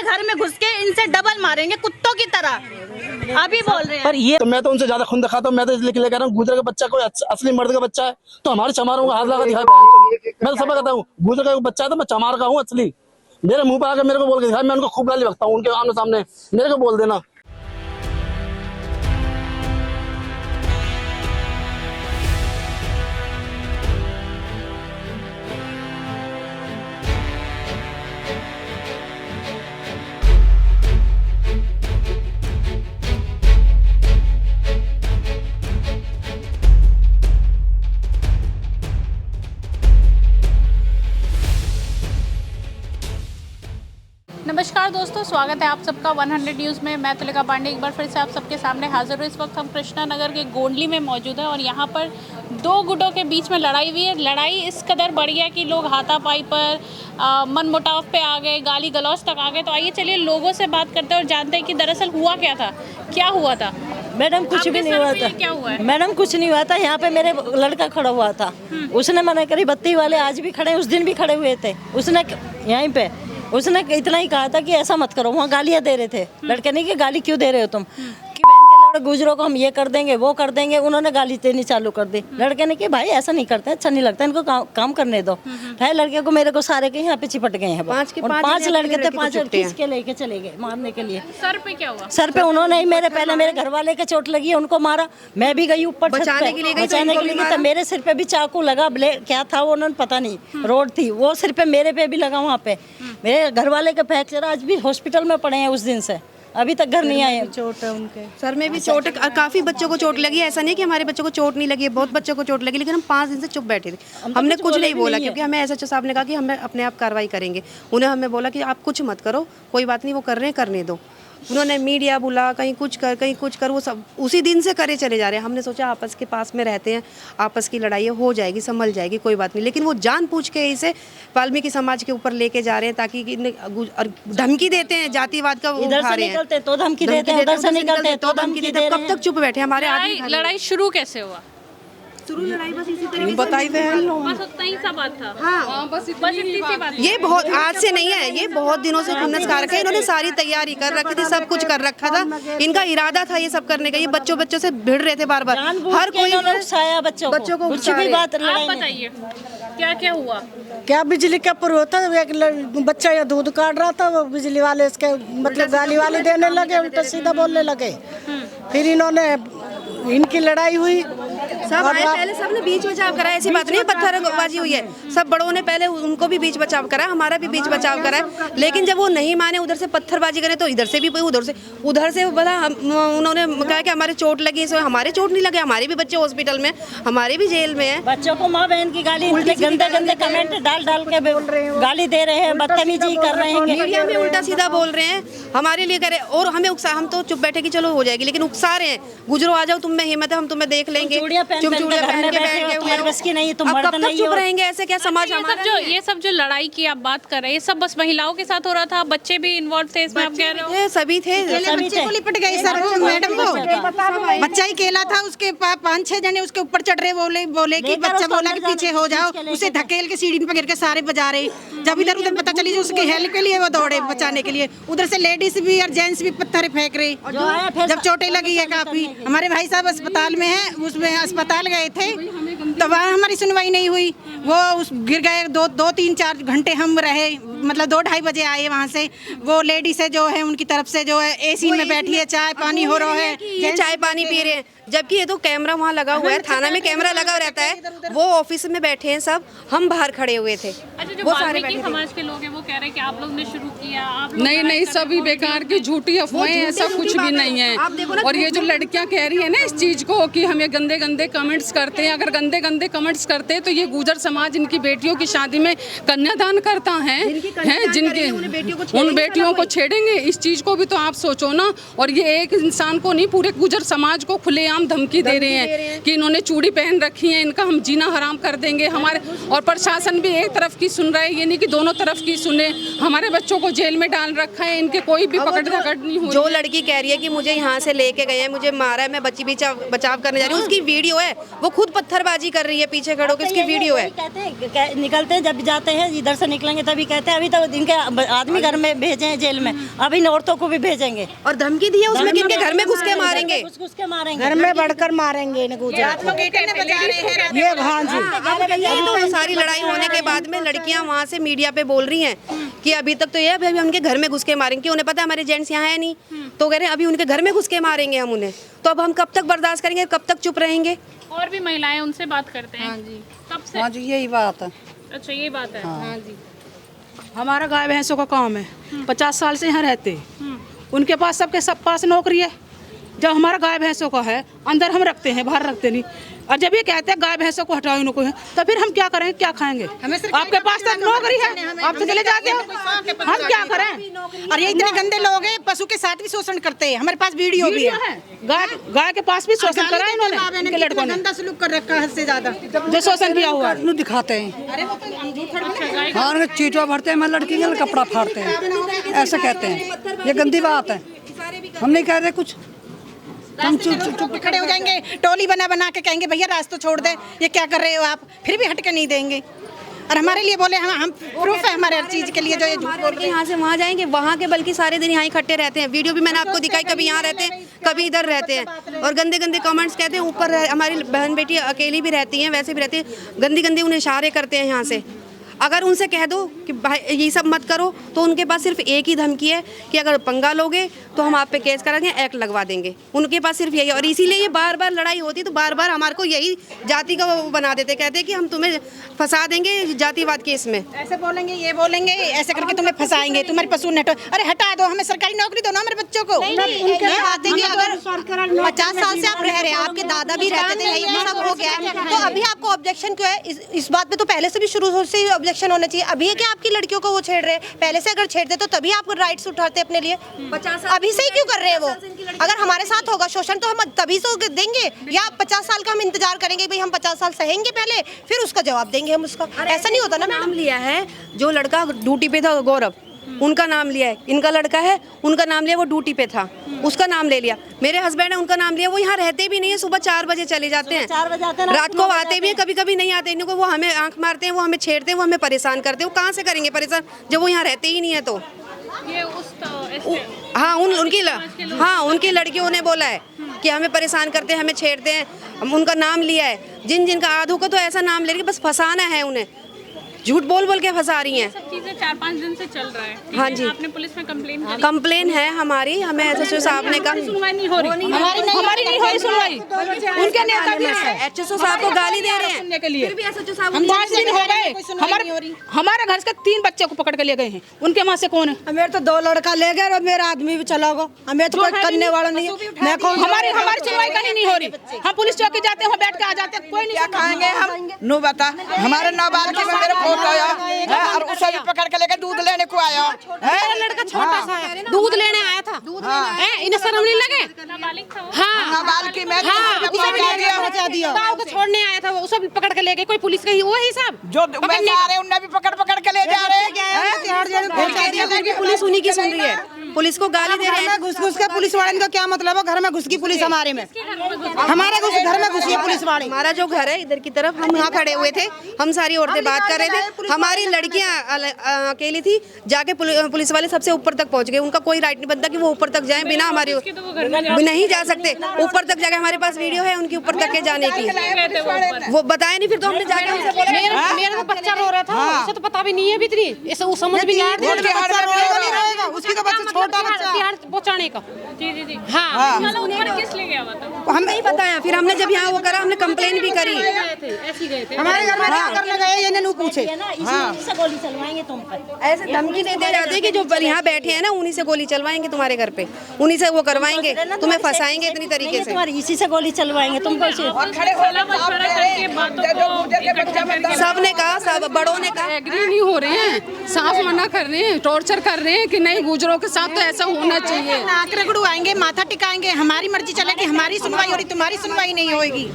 घर में घुस के इनसे डबल मारेंगे कुत्तों की तरह, अभी बोल रहे हैं। पर ये तो मैं तो उनसे ज्यादा खून दिखाता हूँ। मैं तो इसलिए कह रहा हूँ, गुजर का बच्चा कोई असली मर्द का बच्चा है तो हमारे चमारों का हाथ लगा दिखाए। मैं तो सब कहता हूँ, गुजर का बच्चा है तो मैं चमार का हूँ असली। मेरे मुंह पे आकर मेरे को बोल के दिखाए, मैं उनको खूब गाली बकता हूँ उनके आमने सामने, मेरे को बोल देना। नमस्कार दोस्तों, स्वागत है आप सबका 100 न्यूज़ में। मैं तुलिका पांडे एक बार फिर से आप सबके सामने हाजिर हूँ। इस वक्त हम कृष्णा नगर के गोंडली में मौजूद हैं और यहाँ पर दो गुटों के बीच में लड़ाई हुई है। लड़ाई इस कदर बढ़ गया कि लोग हाथापाई पर मनमुटाव पे आ गए, गाली गलौज तक आ गए। तो आइए चलिए लोगों से बात करते हैं और जानते हैं कि दरअसल हुआ क्या था, क्या हुआ था। मैडम कुछ भी नहीं हुआ था। क्या हुआ है? मैडम कुछ नहीं हुआ था। यहाँ पे मेरे लड़का खड़ा हुआ था, उसने मना करी। बत्ती वाले आज भी खड़े, उस दिन भी खड़े हुए थे। उसने यहीं पे उसने इतना ही कहा था कि ऐसा मत करो। वहाँ गालियाँ दे रहे थे। लड़के ने कि गाली क्यों दे रहे हो तुम, कि बहन के लड़के गुजरों को हम ये कर देंगे वो कर देंगे। उन्होंने गाली देनी चालू कर दी। लड़के ने कि भाई ऐसा नहीं करते, अच्छा नहीं लगता, इनको काम करने दो। है लड़के को मेरे को सारे के यहाँ पे चिपट गए हैं। पांच लड़के थे, पांच खींच के लेके चले गए मारने के लिए। सर पे क्या हुआ? सर पे उन्होंने ही पहले मेरे घर वाले के चोट लगी है, उनको मारा। मैं भी गई ऊपर बचाने के लिए तो मेरे सिर पे भी चाकू लगा। क्या था वो उन्होंने पता नहीं, रोड थी वो, सिर पे मेरे पे भी लगा। वहाँ पे मेरे घर वाले के फ्रैक्चर, आज भी हॉस्पिटल में पड़े हैं। उस दिन से अभी तक घर नहीं आए। चोट है उनके सर में भी चोट है, काफी बच्चों को चोट लगी है। ऐसा नहीं कि हमारे बच्चों को चोट नहीं लगी है, बहुत बच्चों को चोट लगी। लेकिन हम 5 दिन से चुप बैठे थे, हमने कुछ नहीं बोला क्योंकि हमें एसएचओ साहब ने कहा कि हमें अपने आप कार्रवाई करेंगे। उन्हें हमें बोला कि आप कुछ मत करो, कोई बात नहीं, वो कर रहे हैं करने दो। उन्होंने मीडिया बुला, कहीं कुछ कर, वो सब उसी दिन से करे चले जा रहे हैं। हमने सोचा आपस के पास में रहते हैं, आपस की लड़ाई हो जाएगी, संभल जाएगी, कोई बात नहीं। लेकिन वो जानबूझ के इसे वाल्मीकि समाज के ऊपर लेके जा रहे हैं ताकि धमकी देते हैं, जातिवाद का इधर से निकलते तो धमकी देते हैं, उधर से निकलते तो धमकी देते हैं। कब तक चुप बैठे हमारे आदमी? लड़ाई शुरू कैसे हुआ? शुरू लड़ाई बस इसी तरीके से बताई थे। बस उतना ही सा बात था। हाँ बस इतनी सी बात। ये बहुत आज से नहीं है, ये बहुत दिनों से खुन्नस खा रखे। इन्होंने सारी तैयारी कर रखी थी, सब कुछ कर रखा था। इनका इरादा था ये सब करने का। ये बच्चों से भिड़ रहे थे बार बार। हर कोई बच्चों को कुछ भी बात। आप बताइए क्या क्या हुआ? क्या बिजली का पुर होता, एक बच्चा या दूध काट रहा था, वो बिजली वाले इसके मतलब गाली वाली देने लगे, उल्टा सीधा बोलने लगे। फिर इन्होंने इनकी लड़ाई हुई। सब आए पहले, सबने बीच बचाव करा। ऐसी बात नहीं पत्थरबाजी हुई है। सब बड़ों ने पहले उनको भी बीच बचाव करा, हमारा भी बीच बचाव करा। लेकिन जब वो नहीं माने, उधर से पत्थरबाजी करे तो इधर से भी उधर से बोला। उन्होंने कहा कि हमारे चोट लगी। इसमें हमारे चोट नहीं लगे, हमारे भी बच्चे हॉस्पिटल में, हमारे भी जेल में है। बच्चों को माँ बहन की गाली, गंदे कमेंट डाल के गाली दे रहे हैं, बदतमीजी कर रहे हैं, मीडिया में उल्टा सीधा बोल रहे हैं, हमारे लिए करे। और हमें हम तो चुप बैठे कि चलो हो जाएगी, लेकिन उकसा रहे हैं। गुजरो आ जाओ, तुम में हिम्मत है, हम तुम्हें देख लेंगे। चूड़ियां पहन के बैठे हुए, बस की नहीं, तुम मर्द नहीं हो। चुप रहेंगे ऐसे क्या समाज हमारा? ये सब जो लड़ाई की आप बात कर रहे हैं, ये सब बस महिलाओं के साथ हो रहा था? बच्चे भी इन्वॉल्व थे इसमें, आप कह रहे हो? सभी थे। बच्चे को लिपट गए सर मैडम को, बच्चा ही केला था, उसके 5-6 जने उसके ऊपर चढ़ रहे। बोले कि बच्चा बोला कि पीछे हो जाओ, उसे धकेल के सीढ़ी पे गिर के सारे बजा रहे। जब इधर उधर पता चली उसके हेल्प के लिए वो दौड़े बचाने के लिए। उधर से लेडीज भी और जेंट्स भी पत्थर फेंक रहे। जब चोटें लगी है काफी, हमारे भाई साहब अस्पताल में है, उसमें अस्पताल गए थे तो वहाँ हमारी सुनवाई नहीं हुई। वो गिर गए। 2-3-4 घंटे हम रहे, मतलब 2-2:30 बजे आए वहाँ से। वो लेडीज है जो है उनकी तरफ से जो है एसी में बैठी है, चाय पानी हो रहा है, ये चाय पानी पी रहे हैं। जबकि ये तो कैमरा वहाँ लगा हुआ है, थाना में कैमरा लगा रहता है। वो ऑफिस में बैठे हैं सब, हम बाहर खड़े हुए थे। अच्छा, जो वाल्मीकि समाज के लोग हैं वो कह रहे हैं कि आप लोग ने शुरू किया, आप लोग नहीं, सभी बेकार की झूठी अफवाहें, ऐसा कुछ भी नहीं है। और ये जो लड़कियां कह रही है ना इस चीज को कि हमें गंदे कमेंट्स करते हैं, अगर गंदे कमेंट्स करते हैं तो ये गुजर समाज इनकी बेटियों की शादी में कन्यादान करता है, जिनके उन बेटियों को छेड़ेंगे। इस चीज को भी तो आप सोचो ना। और ये एक इंसान को नहीं, पूरे गुजर समाज को खुलेआम धमकी दे रहे हैं कि इन्होंने चूड़ी पहन रखी है, इनका हम जीना हराम कर देंगे हमारे। और प्रशासन भी एक तरफ की सुन रहा है, ये नहीं कि दोनों तरफ की सुने। हमारे बच्चों को जेल में डाल रखा है, इनके कोई भी पकड़ धकड़ नहीं हो। जो लड़की कह रही है कि मुझे यहाँ से लेके गए हैं, मुझे मारा है, मैं बचाव करने जा रही हूँ, उसकी वीडियो है। वो खुद पत्थरबाजी कर रही है पीछे खड़ो के, उसकी वीडियो है। निकलते हैं जब जाते हैं, इधर से निकलेंगे तभी कहते हैं अभी तो इनके आदमी घर में भेजे हैं जेल में, अभी इन औरतों को भी भेजेंगे। और धमकी दी है उसमें कि इनके घर में घुस के मारेंगे, घुस के मारेंगे, घर में बढ़कर मारेंगे इन्हें गुजर। ये हाँ जी, यही तो सारी लड़ाई होने के बाद में लड़कियां वहाँ से मीडिया पे बोल रही हैं कि अभी तक तो ये अभी उनके घर में घुस के मारेंगे, उन्हें पता है हमारे जेंट्स यहाँ है नहीं, तो कह रहे हैं अभी उनके घर में घुस के मारेंगे हम उन्हें। तो अब हम कब तक बर्दाश्त करेंगे, कब तक चुप रहेंगे? और भी महिलाएं उनसे बात करते हैं। हाँ जी, कब से? हाँ जी, यही बात है। अच्छा, ये बात है। हाँ जी, हमारा गाय भैंसों का काम है, 50 साल से यहाँ रहते, उनके पास सबके सब पास नौकरी है। जब हमारा गाय भैंसों का है अंदर हम रखते हैं, बाहर रखते नहीं। और जब ये कहते हैं गाय भैंसों को हटाओ इनको, तो फिर हम क्या करेंगे, क्या खाएंगे? आपके पास तो नौकरी है, आप तो चले जाते हो, हम क्या करें? और ये इतने गंदे लोग हैं, पशु के साथ भी शोषण करते हैं। हमारे पास वीडियो भी है। गाय के पास भी शोषण करा इन्होंने, इनके लड़कों ने गंदा सलूक कर रखा है हद से ज्यादा। जो शोषण किया हुआ है। दिखाते हैं, हाँ चीटो भरते हैं, मैं लड़की का कपड़ा फाड़ते हैं, ऐसा कहते हैं। ये गंदी बात है, हम नहीं कह रहे कुछ, हम चुप खड़े हो जाएंगे, टोली बना बना के कहेंगे भैया रास्ता छोड़ दे, ये क्या कर रहे हो आप, फिर भी हट के नहीं देंगे। और हमारे लिए बोले हम प्रूफ है हमारे हर चीज के लिए, जो ये झूठ बोल के यहाँ से वहाँ जाएंगे, वहाँ के बल्कि सारे दिन यहाँ इकट्ठे रहते हैं। वीडियो भी मैंने आपको दिखाई, कभी यहाँ रहते हैं, कभी इधर रहते हैं, और गंदे गंदे कमेंट्स कहते हैं। ऊपर हमारी बहन बेटी अकेली भी रहती हैं, वैसे भी रहती है, गंदी गंदी उन्हें इशारे करते हैं यहाँ से। अगर उनसे कह दो कि भाई ये सब मत करो, तो उनके पास सिर्फ एक ही धमकी है कि अगर पंगा लोगे तो हम आप पे केस करा देंगे, एक्ट लगवा देंगे। उनके पास सिर्फ यही है, और इसीलिए ये बार बार लड़ाई होती तो बार बार हमारे को यही जाति का वो बना देते, कहते कि हम तुम्हें फंसा देंगे जातिवाद केस में। ऐसे बोलेंगे, ये बोलेंगे, ऐसे करके तुम्हें फंसाएंगे, तुम्हारे पशु नेटो, अरे हटा दो, हमें सरकारी नौकरी दो ना हमारे बच्चों को। अगर 50 साल से आप रह रहे हैं, आपके दादा भी रहते थे, यही सब हो गया, तो अभी आपको ऑब्जेक्शन क्यों है? इस बात पे तो पहले से भी शुरू से ही ऑब्जेक्शन होना चाहिए। अभी है कि आपकी लड़कियों को वो छेड़ रहे हैं, पहले से अगर छेड़ते तो तभी आप राइट्स उठाते अपने लिए। 50 अभी से ही क्यों कर रहे हैं वो? अगर हमारे साथ होगा शोषण तो हम तभी तो देंगे, या 50 साल का हम इंतजार करेंगे, भाई हम 50 साल सहेंगे पहले, फिर उसका जवाब देंगे हम उसका। ऐसा नहीं होता ना। नाम लिया है जो लड़का ड्यूटी पे था, गौरव, उनका नाम लिया है। इनका लड़का है, उनका नाम लिया, वो ड्यूटी पे था, उसका नाम ले लिया। मेरे हस्बैंड है, उनका नाम लिया, वो यहाँ रहते भी नहीं है, सुबह 4 बजे चले जाते हैं, 4 बजे आते हैं, रात को आते भी हैं, कभी कभी नहीं आते। इनको वो हमें आंख मारते हैं, वो हमें छेड़ते हैं, वो हमें परेशान करते हैं। वो कहाँ से करेंगे परेशान जब वो यहाँ रहते ही नहीं है? तो ये हाँ उनकी लड़कियों ने बोला है कि हमें परेशान करते हैं, हमें छेड़ते हैं। उनका नाम लिया है, जिनका आधों को तो ऐसा नाम ले रही है, बस फंसाना है उन्हें, झूठ बोल बोल के फंसा रही हैं। सब चीजें 4-5 दिन से चल रहा है। हाँ जी, आपने पुलिस में कंप्लेन है हमारी, हमें एसएचओ साहब ने कहा सुनवाई नहीं हो रही, हमारी नहीं हो रही सुनवाई। उनके नेता भी हैं, एसएचओ साहब को गाली दे रहे हैं सुनने के लिए। फिर भी एसएचओ साहब हम 5 दिन हो गए, हमारे घर से 3 बच्चे को पकड़ के ले गए हैं, उनके वहाँ से कौन है? मेरे तो 2 लड़का ले गए और मेरा आदमी भी चला गया, हमें तो कोई करने वाला नहीं है। मैं कौन, हमारी सुनवाई कहीं नहीं हो रही। हम पुलिस चौकी जाते हैं, बैठ के आ जाते हैं, कोई नहीं खाएंगे हम। नो बता, हमारे 9 बार के में मेरे फोटो आया और उसे भी पकड़ के लेके दूध लेने को आया। मेरा लड़का छोटा सा है, दूध लेने आया था, इन्हें शर्म नहीं लगे? नाबालिग था वो। हाँ, नाबालिग की मैं पहुंचा दिया, गाँव को छोड़ने आया था, वो उसे भी पकड़ के ले गए। कोई पुलिस का ही वो ही सब जो मैं आ रहे उन्हें भी पकड़ के ले जा रहे हैं। पुलिस उन्हीं की सुन रही है, पुलिस को गाली दे रहे हैं। घुस घुस के पुलिस वाले का क्या मतलब है? घर में घुस की पुलिस हमारे में, हमारे घर में घुसी है पुलिस वाले। हमारा जो घर है इधर की तरफ, हम यहाँ खड़े हुए थे, हम सारी औरतें बात कर रहे थे, हमारी लड़कियां अकेली थी, जाके पुलिस वाले सबसे ऊपर तक पहुंच गए। उनका कोई राइट नहीं बनता कि वो ऊपर तक जाएं बिना हमारे, नहीं जा सकते ऊपर तक जाके। हमारे पास वीडियो है उनकी ऊपर तक के जाने की, वो बताया नहीं, फिर तो हमने जाके उनसे बोला। मेरा बच्चा रो रहा था, उसे तो पता भी नहीं है, इतनी ऐसे वो समझ भी नहीं आया, उसकी तो बच्चा छोटा बच्चा पहुंचाने का। जी जी जी, हाँ, ऊपर किस ले गया हुआ था? हम नहीं बताया। फिर हमने जब यहाँ वो करा, हमने कंप्लेन भी करी। हमारे घर में क्या करने गए ये नहीं पूछे। इसी से गोली चलवाएंगे तुम पर। ऐसे धमकी देते जाते हैं कि जो यहाँ बैठे हैं ना, उन्हीं से गोली चलवाएंगे तुम्हारे घर पे, उन्हीं से वो करवाएंगे, तुम्हें फंसाएंगे इतनी तरीके से। इसी से गोली चलवाएंगे तुमको। सबने कहा, सब बड़ों ने कहा, एग्री नहीं हो रहे हैं, साफ मना कर रहे हैं, टॉर्चर कर रहे हैं कि नहीं गुजरों के साथ तो ऐसा होना चाहिए। नाक रगड़वाएंगे, माथा टिकाएंगे, हमारी मर्जी चलेगी, हमारी सुनवाई हो रही, तुम्हारी सुनवाई नहीं होगी।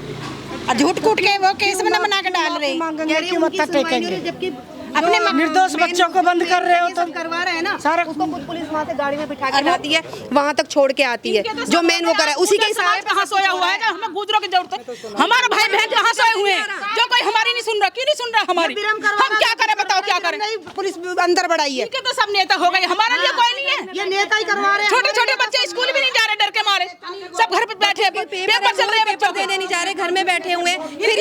और झूठ कूट के वो केस में बना के डाल रहे हैं। जबकि अपने निर्दोष बच्चों को बंद कर रहे हो तुम। करवा रहे हैं ना सारा, उसको खुद पुलिस वहाँ से गाड़ी में बिठा के लाती है, वहाँ तक छोड़ के आती है, जो मेन वो करा है उसी के समाज कहाँ सोया हुआ है, हमें गुजरों की जरूरत है। हमारा भाई बहन कहाँ सोए हुए हैं, जो कोई हमारी नहीं सुन रहा, क्यों नहीं सुन रहा हमारी, हम क्या करें बताओ, क्या करें। पुलिस अंदर बढ़ाई है, इनके तो सब नेता हो गए, हमारे लिए कोई नहीं है। ये नेता ही करवा रहे हैं। छोटे छोटे बच्चे स्कूल भी नहीं जा रहे डर के मारे, सब घर पे बैठे हैं, पेपर चल रहे हैं, पेपर देने नहीं जा रहे, घर में बैठे हुए हैं। फिर ये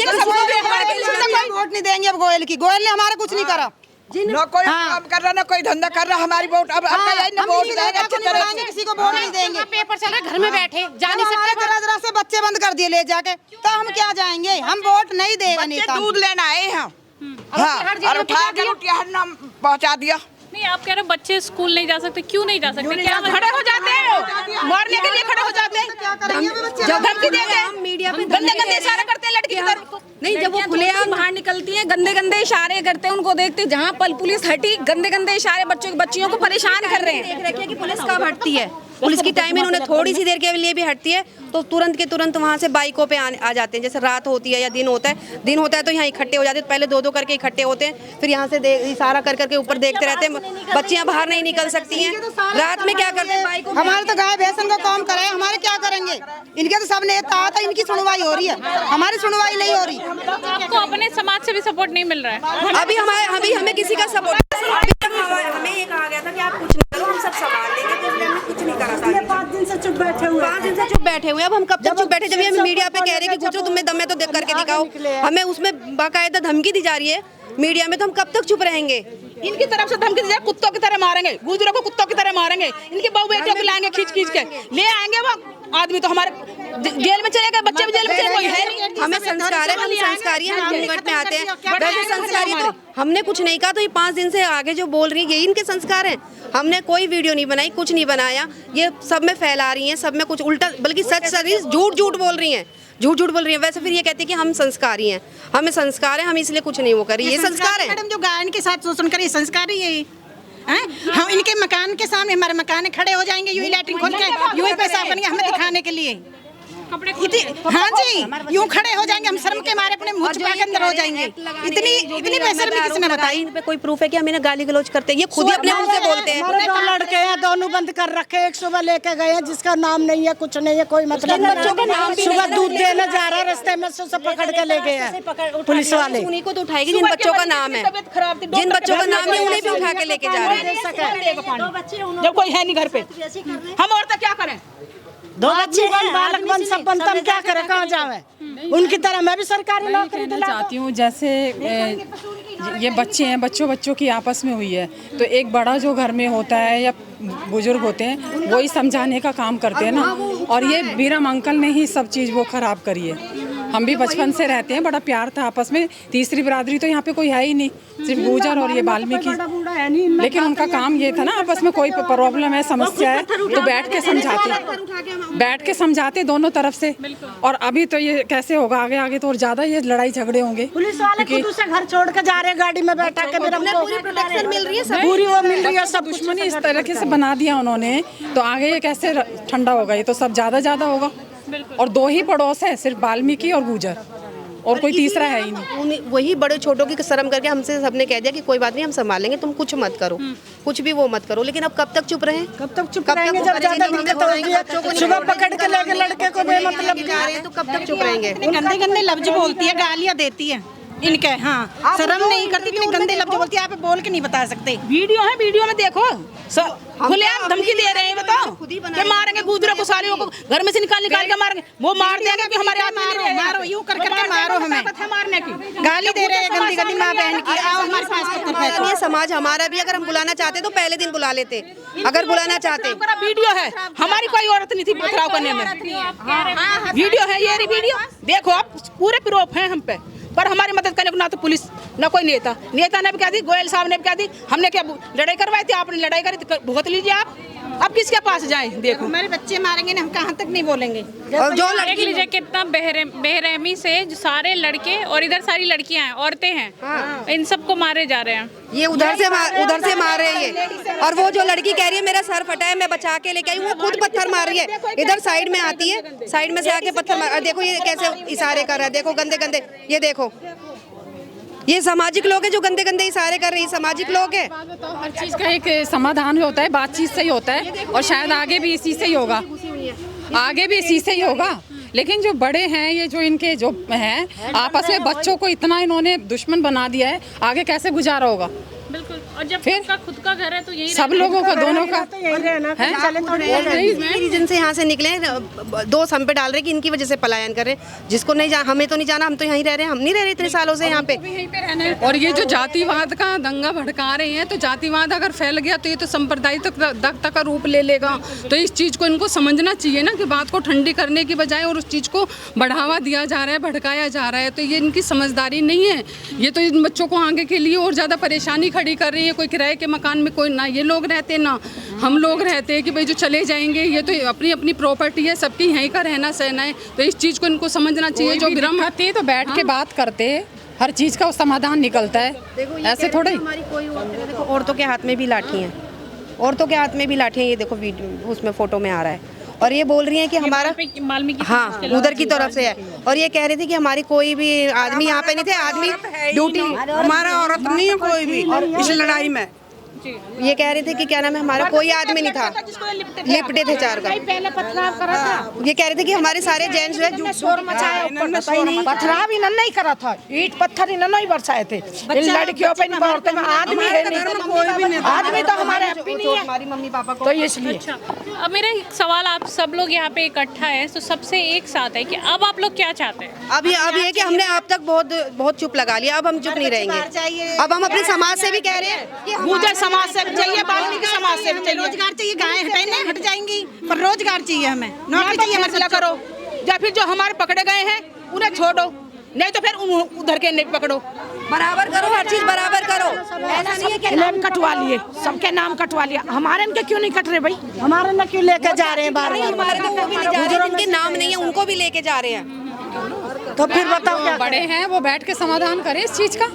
वोट नहीं देंगे अब गोयल की, गोयल ने हमारा कुछ नहीं करा, न कोई काम कर रहा, न कोई धंधा कर रहा, हमारी वोट अब न वोट देंगे अच्छी तरह से, किसी को वोट नहीं देंगे। पेपर चल रहा, घर में बैठे जा नहीं सकते, जरा से बच्चे बंद कर दिए ले जाके, तो हम क्या जाएंगे, हम वोट नहीं देगा नेता। दूध लेना आए हैं, हाँ, और उठा कर उठा नाम पहुँचा दिया। नहीं, आप कह रहे हो बच्चे स्कूल नहीं जा सकते, क्यों नहीं जा सकते, क्या खड़े हो जाते हैं, मारने के लिए खड़े हो जाते हैं, जब धमकी देते हैं, मीडिया पे गंदे गंदे इशारे करते हैं लड़की की तरफ। नहीं, जब वो खुलेआम बाहर निकलती हैं, गंदे गंदे इशारे करते हैं, उनको देखते जहाँ पुलिस हटी, गंदे गंदे इशारे बच्चियों को परेशान कर रहे हैं। देख रखे कि पुलिस कब हटती है, पुलिस की टाइम इन्होंने थोड़ी सी देर के लिए भी हटती है तो तुरंत के तुरंत वहाँ से बाइकों पे आ जाते हैं। जैसे रात होती है या दिन होता है तो यहाँ इकट्ठे हो जाते हैं, पहले दो करके इकट्ठे होते हैं, फिर यहाँ से इशारा कर करके ऊपर देखते रहते हैं, बच्चियाँ बाहर नहीं निकल सकती हैं। रात में क्या करते हैं, बाइकों हमारे तो गाय भैंसन का काम करे, हमारे क्या करेंगे, इनके तो सब नेता आता, इनकी सुनवाई हो रही है, हमारी सुनवाई नहीं हो रही। आपको अपने समाज से भी सपोर्ट नहीं मिल रहा है? अभी हमें किसी का सपोर्ट, हमें ये कहा गया था कि आप कुछ नहीं करो, हम सब संभाल लेंगे, तो इसलिए हमने कुछ नहीं करा था। 5 दिन से चुप बैठे हुए, 5 दिन से चुप बैठे हुए। अब हम कब तक चुप बैठे, जब हम मीडिया पे कह रहे हैं कि गुजरो तुम्हें दम है तो देख करके दिखाओ, हमें उसमें बाकायदा धमकी दी जा रही है मीडिया में, तो हम कब तक चुप रहेंगे। इनकी तरफ से धमकी दी जाए, कुत्तों की तरह मारेंगे, गुजरों को कुत्तों की तरह मारेंगे, इनकी बहू बेटियों को लाएंगे खींच के ले आएंगे, वो आदमी तो हमारे जेल में चले गए, बच्चे भी जेल में चले, कोई है नहीं। हमें संस्कार है, हम संस्कारी हैं, हम घूंघट में आते हैं, वैसे संस्कारी तो हमने कुछ नहीं कहा, तो ये 5 दिन से आगे जो बोल रही है यही इनके संस्कार हैं। हमने कोई वीडियो नहीं बनाई, कुछ नहीं बनाया, ये सब में फैला रही हैं, सब में कुछ उल्टा, बल्कि सच झूठ बोल रही हैं, झूठ बोल रही है। वैसे फिर ये कहती है कि हम संस्कारी हैं, हमें संस्कार है, हम इसलिए कुछ नहीं वो करी, ये संस्कार है। मैडम जो गायन के साथ शोषण करे, संस्कार ही है। हम इनके मकान के सामने, हमारे मकान खड़े हो जाएंगे, यूं ही लैट्रिन खोल के यूं ही पैसा करेंगे हमें दिखाने के लिए। हाँ जी, यूं खड़े हो जाएंगे, हम शर्म के मारे अपने मुंह छुपा के अंदर हो जाएंगे। इतनी बेशर्मी किसने बताई? इन पे कोई प्रूफ है कि हम इन्हें गाली गलौज करते हैं? ये खुद ही अपने मुंह से बोलते हैं। हमारे तो लड़के हैं, दोनों बंद कर रखे, एक सुबह लेके गए हैं जिसका नाम नहीं है, कुछ नहीं है, कोई मतलब नहीं। सुबह दूध देने जा रहा है, रास्ते में से पकड़ के ले गए हैं पुलिस वाले। उन्हीं को तो उठाएगी जिन बच्चों का नाम है, जिन बच्चों का नाम है उन्हें भी उठा के लेके जा रहे हैं। जब कोई है नहीं घर पे, हम औरतें क्या करें? 2 बच्चे बालक बन सब बनता, हम क्या करें, कहाँ जावे? उनकी तरह मैं भी सरकारी नौकरी दिला चाहती हूँ। जैसे ये बच्चे हैं, बच्चों की आपस में हुई है, तो एक बड़ा जो घर में होता है या बुजुर्ग होते हैं वही समझाने का काम करते हैं ना, और ये बीरम अंकल ने ही सब चीज़ वो खराब करी है। हम भी बचपन से रहते हैं, बड़ा प्यार था आपस में, तीसरी बिरादरी तो यहाँ पे कोई है ही नहीं, सिर्फ गुजर और ये वाल्मीकि। लेकिन उनका काम ये था ना, आपस में कोई प्रॉब्लम है, समस्या है, तो बैठ के समझाते दोनों तरफ से। और अभी तो ये कैसे होगा, आगे तो और ज्यादा ये लड़ाई झगड़े होंगे। पुलिस वाले खुद उसे घर छोड़ के जा रहे हैं, गाड़ी में बैठा के, पूरी प्रोटेक्शन मिल रही है, पूरी वो मिल रही है, सब दुश्मनी इस तरीके से बना दिया उन्होंने, तो आगे ये कैसे ठंडा होगा? ये तो सब ज्यादा होगा। और 2 ही पड़ोस है, सिर्फ वाल्मीकि और गुजर, और कोई तीसरा है ही नहीं। वही बड़े छोटों की शर्म करके हमसे सबने कह दिया कि कोई बात नहीं, हम संभालेंगे, तुम कुछ मत करो, कुछ भी वो मत करो। लेकिन अब कब तक चुप रहे? कब तक चुप रहेंगे? जब ज्यादा दिक्कत होगी, सुबह पकड़ के लेके लड़के को बेमतलब जा रहे हैं, तो कब तक चुप रहेंगे? गंदे लफ्ज बोलती है, गालियाँ देती है इनके। हाँ, शर्म नहीं करती, गंदे लफ्ज बोलती है, आप बोल के नहीं बता सकते। वीडियो है, वीडियो में देखो, खुलेआम धमकी दे रहे हैं, बताओ कि मारेंगे गुजरों को, सालियों को घर में से निकाल के मारेंगे, वो मार देंगे कि हमारे हाथ मारो, यूं करके मारो, हमें मारने की गाली दे रहे हैं, गंदी माँ बहन की। आओ हमारे पास, ये समाज हमारा भी, अगर हम बुलाना चाहते तो पहले दिन बुला लेते, अगर बुलाना चाहते। वीडियो है, हमारी कोई औरत नहीं थी पथराव करने में, वीडियो है, ये वीडियो देखो, आप पूरे प्रूफ है हम पे, पर हमारी मदद करने को ना तो पुलिस, ना कोई नेता ने भी कहा दी, गोयल साहब ने भी कहा दी, हमने क्या लड़ाई करवाई थी, आपने लड़ाई करी तो भुगत लीजिए आप। अब किसके पास जाएं? देखो हमारे बच्चे मारेंगे ना, हम कहाँ तक नहीं बोलेंगे। और जो देख लीजिए कितना बेरहमी से जो सारे लड़के और इधर सारी लड़कियां हैं, औरतें हैं, इन सबको मारे जा रहे हैं। ये उधर से मार रहे हैं ये। और वो जो लड़की कह रही है मेरा सर फटा है, मैं बचा के लेके आई, वो खुद पत्थर मार रही है। इधर साइड में आती है, साइड में से आके पत्थर मार, देखो ये कैसे इशारे कर रहा है, देखो गंदे, ये देखो ये सामाजिक लोग हैं जो गंदे गंदे इशारे कर रहे हैं, सामाजिक लोग हैं। हर चीज़ का एक समाधान होता है, बातचीत से ही होता है, और शायद आगे भी इसी से ही होगा, आगे भी इसी से ही होगा। लेकिन जो बड़े हैं, ये जो इनके जो हैं आपस में बच्चों को इतना इन्होंने दुश्मन बना दिया है, आगे कैसे गुजारा होगा? बिल्कुल। और जब फिर खुद का घर है तो यही सब लोगों का, दोनों का रीजन से यहाँ से निकले, दोष हम पे डाल रहे कि इनकी वजह से पलायन कर रहे हैं। जिसको नहीं जाना, हमें तो नहीं जाना, हम तो यहीं रह रहे हैं, हम नहीं रह रहे इतने सालों से यहाँ पे। और ये जो जातिवाद का दंगा भड़का रहे हैं, तो जातिवाद अगर फैल गया तो ये तो सांप्रदायिकता का रूप ले लेगा। तो इस चीज़ को इनको समझना चाहिए ना कि बात को ठंडी करने की बजाय और उस चीज़ को बढ़ावा दिया जा रहा है, भड़काया जा रहा है। तो ये इनकी समझदारी नहीं है। ये तो इन बच्चों को आगे के लिए और ज़्यादा परेशानी खड़ी कर रही है। कोई किराए के मकान में कोई ना ये लोग रहते ना हम लोग रहते हैं कि भाई जो चले जाएंगे, ये तो अपनी अपनी प्रॉपर्टी है, सबकी यहीं का रहना सहना है। तो इस चीज़ को इनको समझना चाहिए। जो विरम आती है तो बैठ के बात करते, हर चीज़ का समाधान निकलता है। ऐसे थोड़े हमारी कोई देखो, औरतों के हाथ में भी लाठी हैं, औरतों के हाथ में भी लाठी हैं। ये देखो वीडियो उसमें फोटो में आ रहा है, और ये बोल रही हैं कि हमारा हाँ उधर की तरफ से है। और ये कह रही थी कि हमारी कोई भी आदमी यहाँ पे नहीं थे, आदमी ड्यूटी, हमारा औरत नहीं है कोई भी इस लड़ाई में। ये कह रहे थे कि क्या नाम है, हमारा कोई आदमी नहीं था, लिपटे थे चार का। ये कह रहे थे कि हमारे सारे जेंट्स जो है शोर मचाया, पथराव इन्होंने नहीं करा था, ईंट पत्थर इन्होंने नहीं बरसाए थे। लड़कियों पे नहीं बढ़ते, आदमी है नहीं, आदमी तो हमारे हमारी मम्मी पापा को। तो इसलिए अब मेरा एक सवाल, आप सब लोग यहाँ पे इकट्ठा है तो सबसे एक साथ है कि अब आप लोग क्या चाहते हैं? अब ये कि हमने आप तक बहुत चुप लगा लिया, अब हम चुप नहीं रहेंगे। अब हम अपने समाज से भी कह रहे हैं कि गुर्जर समाज से चाहिए, बाल्मीकि समाज से चाहिए, रोजगार चाहिए। गाय हटाने हट जाएंगी, पर रोजगार चाहिए, हमें नौकरी चाहिए। मसला करो, या फिर जो हमारे पकड़े गए हैं उन्हें छोड़ो, नहीं तो फिर उधर के नहीं पकड़ो। बराबर करो, हर चीज बराबर करो। ऐसा नहीं है कि नाम कटवा लिए, सबके नाम कटवा लिया, हमारे इनके क्यों नहीं कट रहे भाई? हमारे ना क्यों लेके जा रहे हैं बार बार? हमारे तो वो भी नहीं जा रहे, जिनके नाम नहीं है उनको भी लेके जा रहे हैं। तो फिर बताओ क्या बड़े हैं वो बैठ के समाधान करें इस चीज़ का,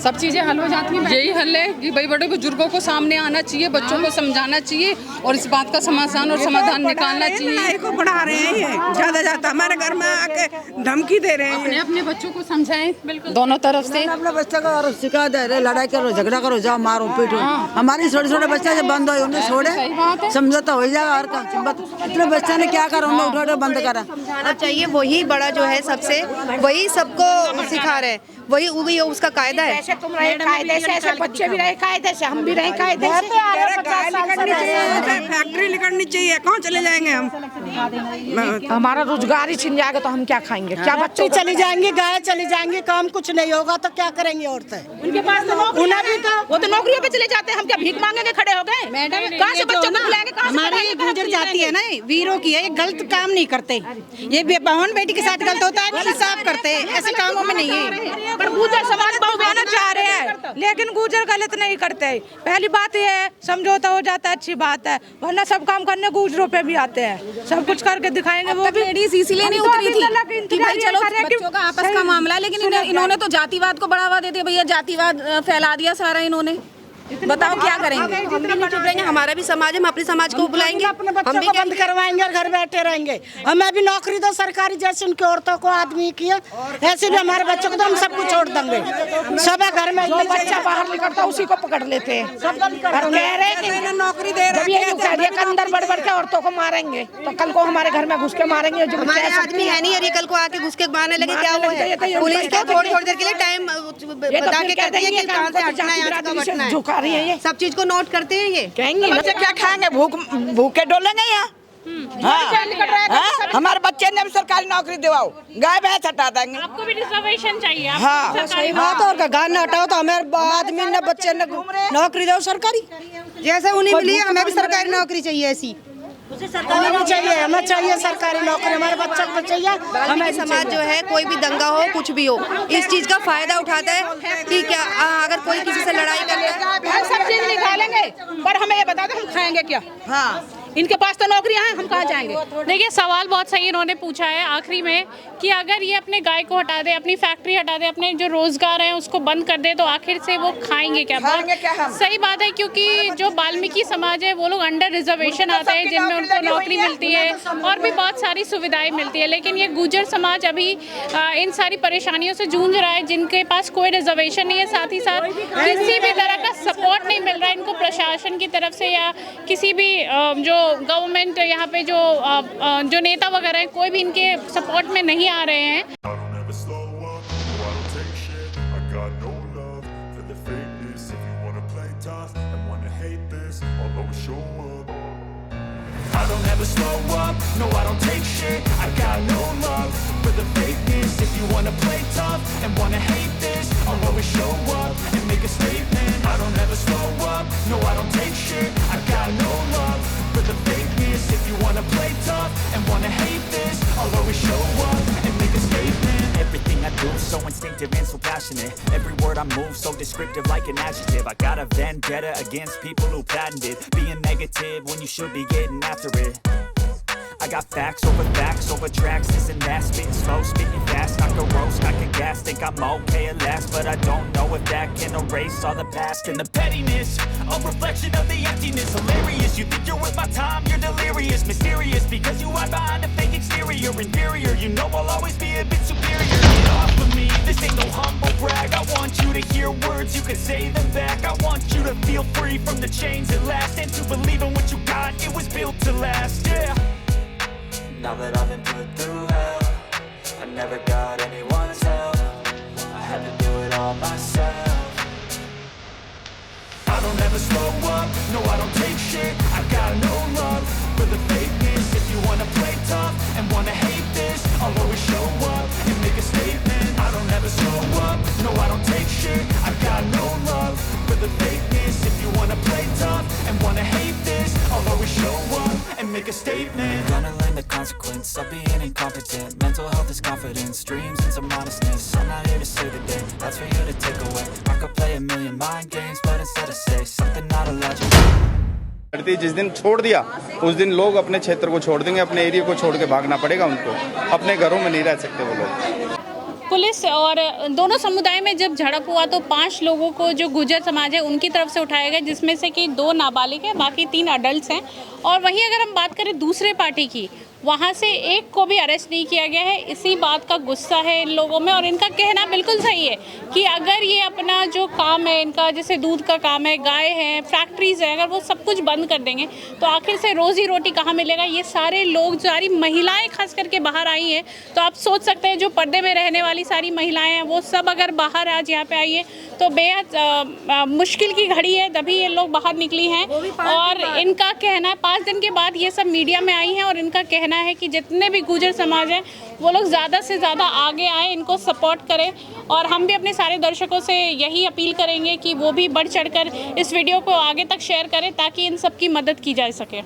सब चीज़ें हल हो जाती हैं। यही हल है कि भाई बड़े बुजुर्गों को सामने आना चाहिए, बच्चों को समझाना चाहिए और इस बात का समाधान और समाधान निकालना चाहिए। को बढ़ा रहे हैं, ये ज्यादा जाता हमारे घर में आके धमकी दे रहे हैं। अपने अपने बच्चों को समझाएं, बिल्कुल दोनों तरफ से। अपने बच्चे को सिखा दे रहे, लड़ाई करो, झगड़ा करो, जाओ मारो पीटो। हमारी छोटे छोटे बच्चे जब बंद हो उन्हें छोड़े, समझौता हो जाएगा। और इतने बच्चे ने क्या करा, उन्हें उठा बंद करा। समझाना चाहिए, वही बड़ा जो है सबसे, वही सबको सिखा रहे, वही उसका कायदा है। ऐसे तुम रहे कायदे से, ऐसे बच्चे भी रहे कायदे से, हम भी रहे कायदे से। फैक्ट्री निकलनी चाहिए, कहाँ चले जाएंगे हम? हमारा रोजगार ही छिन जाएगा तो हम क्या खाएंगे? क्या बच्चे चली जाएंगे, गाय चली जाएंगे, काम कुछ नहीं होगा तो क्या करेंगे औरतें? उनके पास तो वो तो नौकरियों पे चले जाते हैं, हम क्या भीख मांगेंगे खड़े हो गए? मैडम कहाँ से बच्चों को बुलाएंगे? हमारी गुजर जाती है ना, वीरों की है, ये गलत काम नहीं करते। ये बहन बेटी के साथ गलत होता है, इंसाफ करते हैं, ऐसे कामों में नहीं है। पर गुजर समाज बहुत आना चाह रहे हैं, लेकिन गुजर गलत नहीं करते। पहली बात ये है, समझौता हो जाता है, अच्छी बात है, वरना सब काम करने गुजरों पे भी आते हैं, सब कुछ करके दिखाएंगे। वो भी लेडीज इसीलिए नहीं उतरी थी कि भाई चलो बच्चों का आपस का मामला, लेकिन इन्होंने तो जातिवाद को बढ़ावा दे दिया। भैया जातिवाद फैला दिया सारा इन्होंने, बताओ क्या करेंगे? हम भी नहीं चुप रहेंगे, हमारा भी समाज है, हम अपने समाज को बुलाएंगे, अपने बच्चों को बंद करवाएंगे और घर बैठे रहेंगे। हमें भी नौकरी दो सरकारी, जैसे उनकी औरतों को आदमी किया, ऐसे भी हमारे बच्चों को तो हम सब कुछ छोड़ देंगे। सब घर में जो बच्चा बाहर निकलता उसी को पकड़ लेते हैं, कह रहे हैं नौकरी दे रहे हैं, अंदर बढ़ बढ़ के औरतों को मारेंगे, तो कल को हमारे घर में घुस के मारेंगे। जो हमारे आदमी है नहीं, और ये कल को आके घुस के मारने लगे, क्या वो है? पुलिस तो थोड़ी देर के लिए टाइम बता के कहती है कि कहां से हटना है, यहाँ से हटना है, झुका रही है। ये सब चीज को नोट करते हैं। ये कहेंगे बच्चे क्या खाएंगे, भूखे डोलेंगे यहाँ? हाँ, हमारे बच्चे ने भी सरकारी नौकरी दिवाओ, गाय भैंस हटा देंगे। आपको भी रिजर्वेशन चाहिए? हाँ सही बात है, और गाय न हटाओ तो हमें आदमी ने बच्चे ने नौकरी दो सरकारी, जैसे उन्हें मिली हमें भी सरकारी नौकरी चाहिए। ऐसी हमें चाहिए, हमें चाहिए सरकारी नौकरी, हमारे बच्चों को चाहिए। हमें समाज जो है, कोई भी दंगा हो, कुछ भी हो, इस चीज का फायदा उठाता है कि क्या अगर कोई किसी से लड़ाई कर ले, सब चीज निकालेंगे, पर हमें ये बता दो हम खाएंगे क्या? हाँ इनके पास तो नौकरियां हैं, हम कहाँ जाएंगे। देखिए सवाल बहुत सही इन्होंने पूछा है आखिरी में कि अगर ये अपने गाय को हटा दे, अपनी फैक्ट्री हटा दे, अपने जो रोजगार है उसको बंद कर दे तो आखिर से वो खाएंगे क्या? सही बात है, क्योंकि जो वाल्मीकि समाज है वो लोग अंडर रिजर्वेशन आते हैं जिनमें उनको नौकरी मिलती है और भी बहुत सारी सुविधाएं मिलती है, लेकिन ये गुर्जर समाज अभी इन सारी परेशानियों से जूझ रहा है जिनके पास कोई रिजर्वेशन नहीं है, साथ ही साथ किसी भी तरह का सपोर्ट नहीं मिल रहा है इनको प्रशासन की तरफ से या किसी भी जो गवर्नमेंट यहाँ पे जो नेता वगैरह हैं कोई भी इनके सपोर्ट में नहीं आ रहे हैं। I don't ever slow up, no I don't take shit. I got no love for the fakeness. If you wanna play tough and wanna hate this, I'll always show up and make a statement. I don't ever slow up, no I don't take shit. I got no love for the fakeness. If you wanna play tough and wanna hate this, I'll always show up and make a statement. Everything I do so instinctive and so passionate. Every word I move so descriptive like an adjective. I got a vendetta against people who patented being negative when you should be getting after it. I got facts over tracks, this and that, spitting slow, spitting fast, I can roast, I can gas, think I'm okay at last, but I don't know if that can erase all the past and the pettiness, a reflection of the emptiness, hilarious, you think you're worth my time, you're delirious, mysterious, because you hide behind a fake exterior, inferior, you know I'll always be a bit superior, get off of me, this ain't no humble brag, I want you to hear words, you can say them back, I want you to feel free from the chains at last, and to believe in what you got, it was built to last, yeah. Now that I've been put through hell, I never got anyone's help, I had to do it all myself. I don't ever slow up, no I don't take shit, I got no love for the fakeness. If you wanna play tough and wanna hate this, I'll always show up and make a statement. I don't ever slow up, no I don't take shit, I got no love for the fakeness. If you wanna play tough and wanna hate this, I'll always show up and make a statement. Gonna learn the consequence of being incompetent. Mental health is confidence, dreams and some honestness. I'm not here to save the day, that's for you to take away. I could play a million mind games, but instead I say something not illogical. जिस दिन छोड़ दिया उस दिन लोग अपने क्षेत्र को छोड़ देंगे, अपने एरिया को छोड़ के भागना पड़ेगा उनको, अपने घरों में नहीं रह सकते वो लोग। पुलिस और दोनों समुदाय में जब झड़प हुआ तो 5 लोगों को जो गुर्जर समाज है उनकी तरफ से उठाया गया, जिसमें से कि 2 नाबालिग हैं, बाकी 3 अडल्ट हैं। और वहीं अगर हम बात करें दूसरे पार्टी की, वहाँ से एक को भी अरेस्ट नहीं किया गया है। इसी बात का गुस्सा है इन लोगों में और इनका कहना बिल्कुल सही है कि अगर ये अपना जो काम है इनका, जैसे दूध का काम है, गाय है, फैक्ट्रीज है, अगर वो सब कुछ बंद कर देंगे तो आखिर से रोज़ी रोटी कहाँ मिलेगा। ये सारे लोग, सारी महिलाएं खास करके बाहर आई हैं, तो आप सोच सकते हैं जो पर्दे में रहने वाली सारी महिलाएं हैं वो सब अगर बाहर आज यहाँ पे आई है तो बेहद मुश्किल की घड़ी है, तभी ये लोग बाहर निकली हैं। और इनका कहना है 5 दिन के बाद ये सब मीडिया में आई हैं और इनका कहना है कि जितने भी गुर्जर समाज हैं वो लोग ज़्यादा से ज़्यादा आगे आए, इनको सपोर्ट करें। और हम भी अपने सारे दर्शकों से यही अपील करेंगे कि वो भी बढ़ चढ़कर इस वीडियो को आगे तक शेयर करें ताकि इन सब की मदद की जा सके।